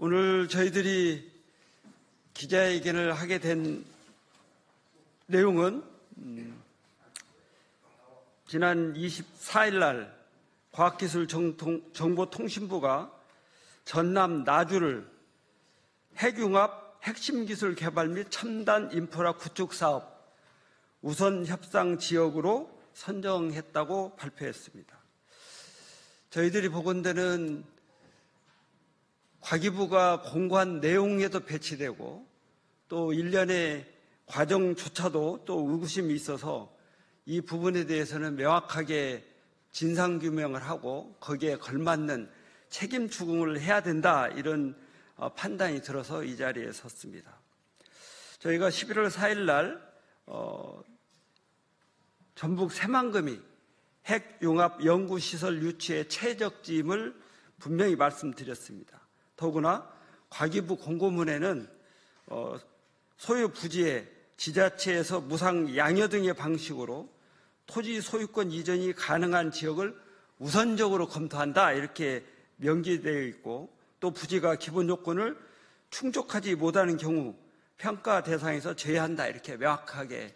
오늘 저희들이 기자회견을 하게 된 내용은 지난 24일 날 과학기술정보통신부가 전남 나주를 핵융합 핵심기술 개발 및 첨단 인프라 구축 사업 우선 협상 지역으로 선정했다고 발표했습니다. 저희들이 보건대는 과기부가 공고한 내용에도 배치되고 또 일련의 과정조차도 또 의구심이 있어서 이 부분에 대해서는 명확하게 진상규명을 하고 거기에 걸맞는 책임 추궁을 해야 된다, 이런 판단이 들어서 이 자리에 섰습니다. 저희가 11월 4일 날 전북 새만금이 핵융합 연구시설 유치의 최적지임을 분명히 말씀드렸습니다. 더구나 과기부 공고문에는 소유 부지에 지자체에서 무상 양여 등의 방식으로 토지 소유권 이전이 가능한 지역을 우선적으로 검토한다, 이렇게 명기되어 있고, 또 부지가 기본 요건을 충족하지 못하는 경우 평가 대상에서 제외한다, 이렇게 명확하게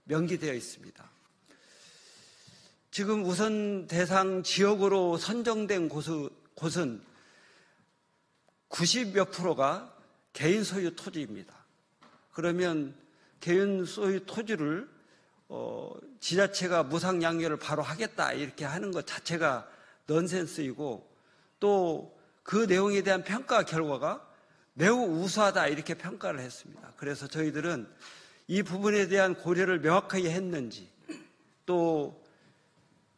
명기되어 있습니다. 지금 우선 대상 지역으로 선정된 곳은 90몇 프로가 개인 소유 토지입니다. 그러면 개인 소유 토지를 지자체가 무상 양도를 바로 하겠다, 이렇게 하는 것 자체가 넌센스이고, 또 그 내용에 대한 평가 결과가 매우 우수하다, 이렇게 평가를 했습니다. 그래서 저희들은 이 부분에 대한 고려를 명확하게 했는지, 또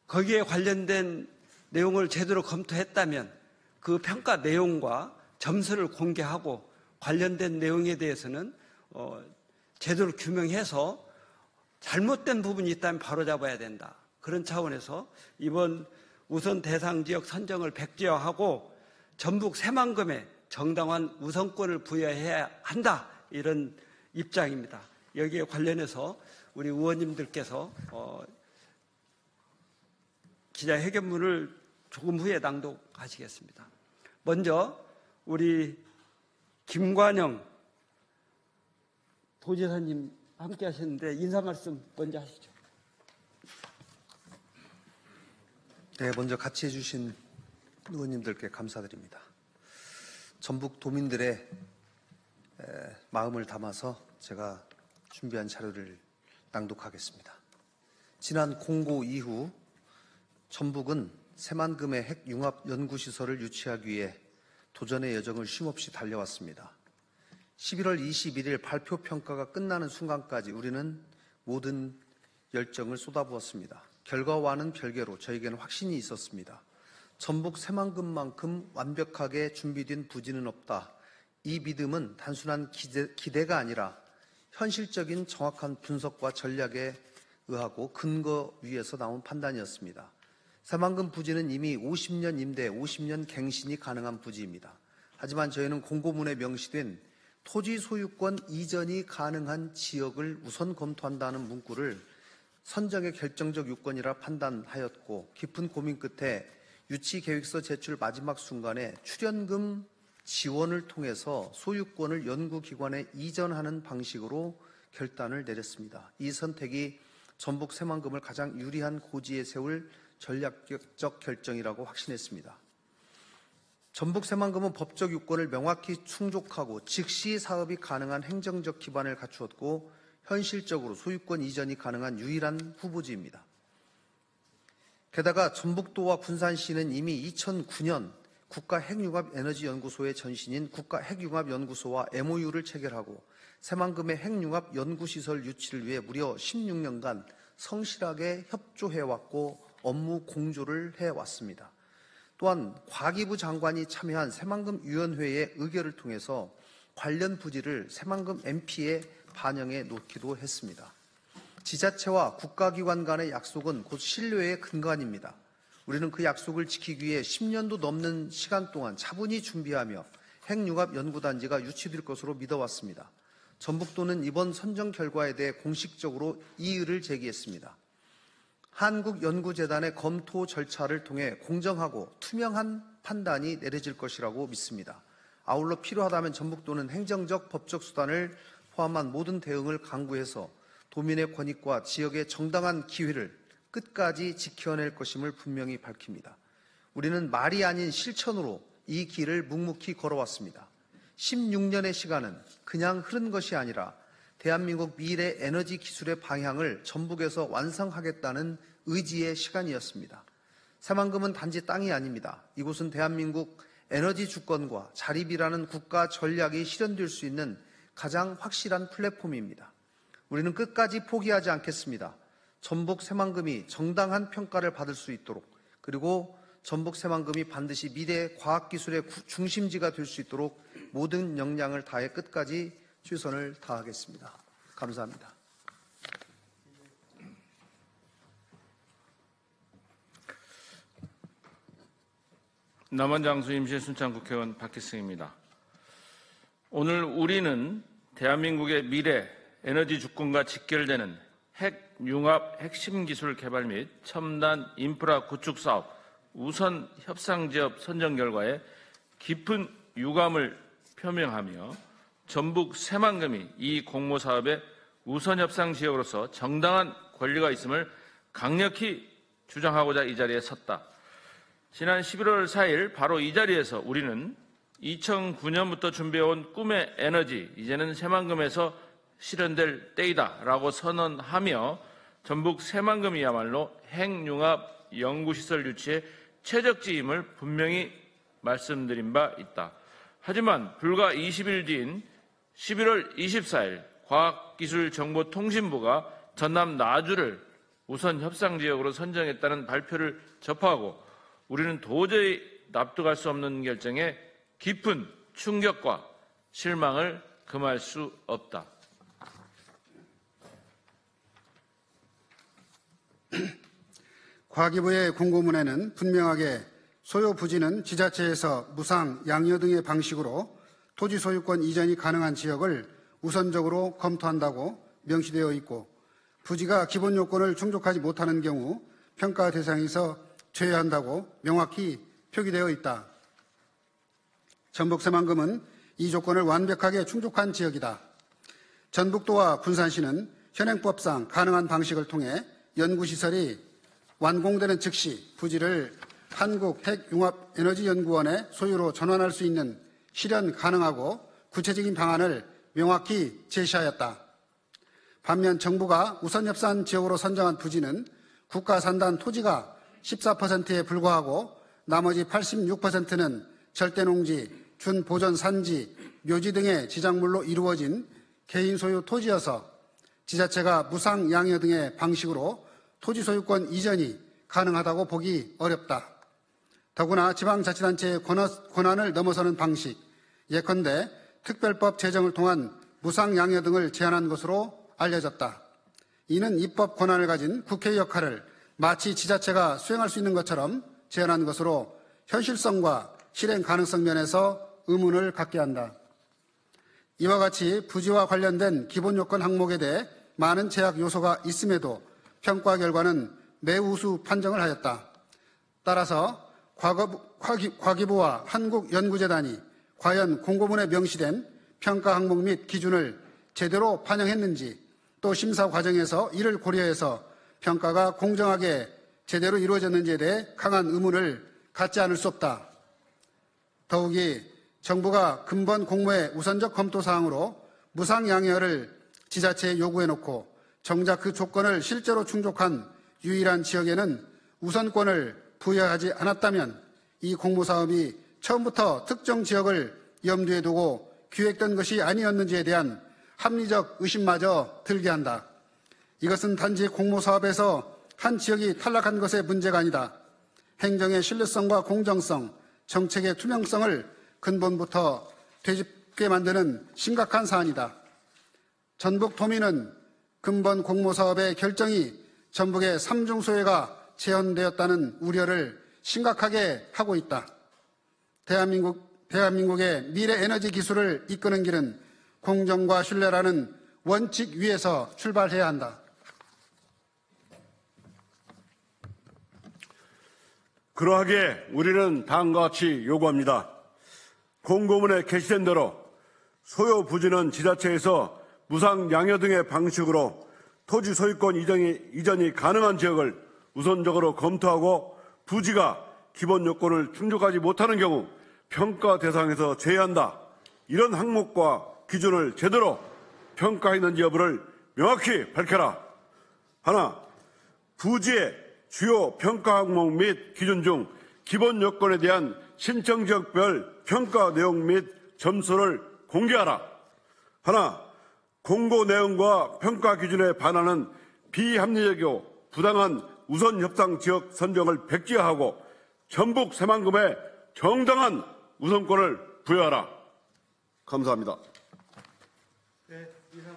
거기에 관련된 내용을 제대로 검토했다면 그 평가 내용과 점수를 공개하고 관련된 내용에 대해서는 제대로 규명해서 잘못된 부분이 있다면 바로잡아야 된다. 그런 차원에서 이번 우선 대상 지역 선정을 백지화하고 전북 새만금에 정당한 우선권을 부여해야 한다, 이런 입장입니다. 여기에 관련해서 우리 의원님들께서 기자회견문을 조금 후에 낭독하시겠습니다. 먼저 우리 김관영 도지사님 함께 하셨는데 인사 말씀 먼저 하시죠. 네, 먼저 같이 해주신 의원님들께 감사드립니다. 전북 도민들의 마음을 담아서 제가 준비한 자료를 낭독하겠습니다. 지난 공고 이후 전북은 새만금의 핵융합 연구시설을 유치하기 위해 도전의 여정을 쉼없이 달려왔습니다. 11월 21일 발표 평가가 끝나는 순간까지 우리는 모든 열정을 쏟아부었습니다. 결과와는 별개로 저에게는 확신이 있었습니다. 전북 새만금만큼 완벽하게 준비된 부지는 없다. 이 믿음은 단순한 기대가 아니라 현실적인 정확한 분석과 전략에 의하고 근거 위에서 나온 판단이었습니다. 새만금 부지는 이미 50년 임대, 50년 갱신이 가능한 부지입니다. 하지만 저희는 공고문에 명시된 토지 소유권 이전이 가능한 지역을 우선 검토한다는 문구를 선정의 결정적 요건이라 판단하였고, 깊은 고민 끝에 유치계획서 제출 마지막 순간에 출연금 지원을 통해서 소유권을 연구기관에 이전하는 방식으로 결단을 내렸습니다. 이 선택이 전북 새만금을 가장 유리한 고지에 세울 전략적 결정이라고 확신했습니다. 전북 새만금은 법적 요건을 명확히 충족하고 즉시 사업이 가능한 행정적 기반을 갖추었고, 현실적으로 소유권 이전이 가능한 유일한 후보지입니다. 게다가 전북도와 군산시는 이미 2009년 국가핵융합에너지연구소의 전신인 국가핵융합연구소와 MOU를 체결하고 새만금의 핵융합 연구시설 유치를 위해 무려 16년간 성실하게 협조해왔고 업무 공조를 해왔습니다. 또한 과기부 장관이 참여한 새만금위원회의 의결을 통해서 관련 부지를 새만금 MP에 반영해 놓기도 했습니다. 지자체와 국가기관 간의 약속은 곧 신뢰의 근간입니다. 우리는 그 약속을 지키기 위해 10년도 넘는 시간 동안 차분히 준비하며 핵융합 연구단지가 유치될 것으로 믿어왔습니다. 전북도는 이번 선정 결과에 대해 공식적으로 이의를 제기했습니다. 한국연구재단의 검토 절차를 통해 공정하고 투명한 판단이 내려질 것이라고 믿습니다. 아울러 필요하다면 전북도는 행정적, 법적 수단을 포함한 모든 대응을 강구해서 도민의 권익과 지역의 정당한 기회를 끝까지 지켜낼 것임을 분명히 밝힙니다. 우리는 말이 아닌 실천으로 이 길을 묵묵히 걸어왔습니다. 16년의 시간은 그냥 흐른 것이 아니라 대한민국 미래 에너지 기술의 방향을 전북에서 완성하겠다는 의지의 시간이었습니다. 새만금은 단지 땅이 아닙니다. 이곳은 대한민국 에너지 주권과 자립이라는 국가 전략이 실현될 수 있는 가장 확실한 플랫폼입니다. 우리는 끝까지 포기하지 않겠습니다. 전북 새만금이 정당한 평가를 받을 수 있도록, 그리고 전북 새만금이 반드시 미래 과학기술의 중심지가 될 수 있도록 모든 역량을 다해 끝까지 최선을 다하겠습니다. 감사합니다. 남원장수 임시순창 국회의원 박기승입니다. 오늘 우리는 대한민국의 미래 에너지 주권과 직결되는 핵융합 핵심 기술 개발 및 첨단 인프라 구축 사업 우선 협상 지역 선정 결과에 깊은 유감을 표명하며 전북 새만금이 이 공모 사업의 우선 협상 지역으로서 정당한 권리가 있음을 강력히 주장하고자 이 자리에 섰다. 지난 11월 4일 바로 이 자리에서 우리는 2009년부터 준비해온 꿈의 에너지, 이제는 새만금에서 실현될 때이다라고 선언하며 전북 새만금이야말로 핵융합 연구시설 유치의 최적지임을 분명히 말씀드린 바 있다. 하지만 불과 20일 뒤인 11월 24일 과학기술정보통신부가 전남 나주를 우선 협상지역으로 선정했다는 발표를 접하고 우리는 도저히 납득할 수 없는 결정에 깊은 충격과 실망을 금할 수 없다. 과기부의 공고문에는 분명하게 소요 부지는 지자체에서 무상, 양여 등의 방식으로 토지 소유권 이전이 가능한 지역을 우선적으로 검토한다고 명시되어 있고, 부지가 기본 요건을 충족하지 못하는 경우 평가 대상에서 제외한다고 명확히 표기되어 있다. 전북 새만금은 이 조건을 완벽하게 충족한 지역이다. 전북도와 군산시는 현행법상 가능한 방식을 통해 연구시설이 완공되는 즉시 부지를 한국핵융합에너지연구원의 소유로 전환할 수 있는 실현 가능하고 구체적인 방안을 명확히 제시하였다. 반면 정부가 우선 협상 지역으로 선정한 부지는 국가산단 토지가 14%에 불과하고 나머지 86%는 절대농지, 준보전산지, 묘지 등의 지작물로 이루어진 개인 소유 토지여서 지자체가 무상, 양여 등의 방식으로 토지 소유권 이전이 가능하다고 보기 어렵다. 더구나 지방자치단체의 권한을 넘어서는 방식, 예컨대 특별법 제정을 통한 무상, 양여 등을 제한한 것으로 알려졌다. 이는 입법 권한을 가진 국회의 역할을 마치 지자체가 수행할 수 있는 것처럼 제한한 것으로 현실성과 실행 가능성 면에서 의문을 갖게 한다. 이와 같이 부지와 관련된 기본 요건 항목에 대해 많은 제약 요소가 있음에도 평가 결과는 매우 우수 판정을 하였다. 따라서 과기부와 한국연구재단이 과연 공고문에 명시된 평가 항목 및 기준을 제대로 반영했는지, 또 심사 과정에서 이를 고려해서 평가가 공정하게 제대로 이루어졌는지에 대해 강한 의문을 갖지 않을 수 없다. 더욱이 정부가 근본 공모의 우선적 검토 사항으로 무상양여를 지자체에 요구해놓고 정작 그 조건을 실제로 충족한 유일한 지역에는 우선권을 부여하지 않았다면 이 공모사업이 처음부터 특정 지역을 염두에 두고 기획된 것이 아니었는지에 대한 합리적 의심마저 들게 한다. 이것은 단지 공모사업에서 한 지역이 탈락한 것의 문제가 아니다. 행정의 신뢰성과 공정성, 정책의 투명성을 근본부터 되짚게 만드는 심각한 사안이다. 전북도민은 근본 공모사업의 결정이 전북의 삼중소외가 재현되었다는 우려를 심각하게 하고 있다. 대한민국의 미래 에너지 기술을 이끄는 길은 공정과 신뢰라는 원칙 위에서 출발해야 한다. 그러하기에 우리는 다음과 같이 요구합니다. 공고문에 게시된 대로 소요 부지는 지자체에서 무상 양여 등의 방식으로 토지 소유권 이전이 가능한 지역을 우선적으로 검토하고 부지가 기본 요건을 충족하지 못하는 경우 평가 대상에서 제외한다. 이런 항목과 기준을 제대로 평가했는지 여부를 명확히 밝혀라. 하나, 부지의 주요 평가 항목 및 기준 중 기본 요건에 대한 신청 지역별 평가 내용 및 점수를 공개하라. 하나, 공고 내용과 평가 기준에 반하는 비합리적이고 부당한 우선 협상 지역 선정을 백지화하고 전북 새만금에 정당한 우선권을 부여하라. 감사합니다. 네, 이상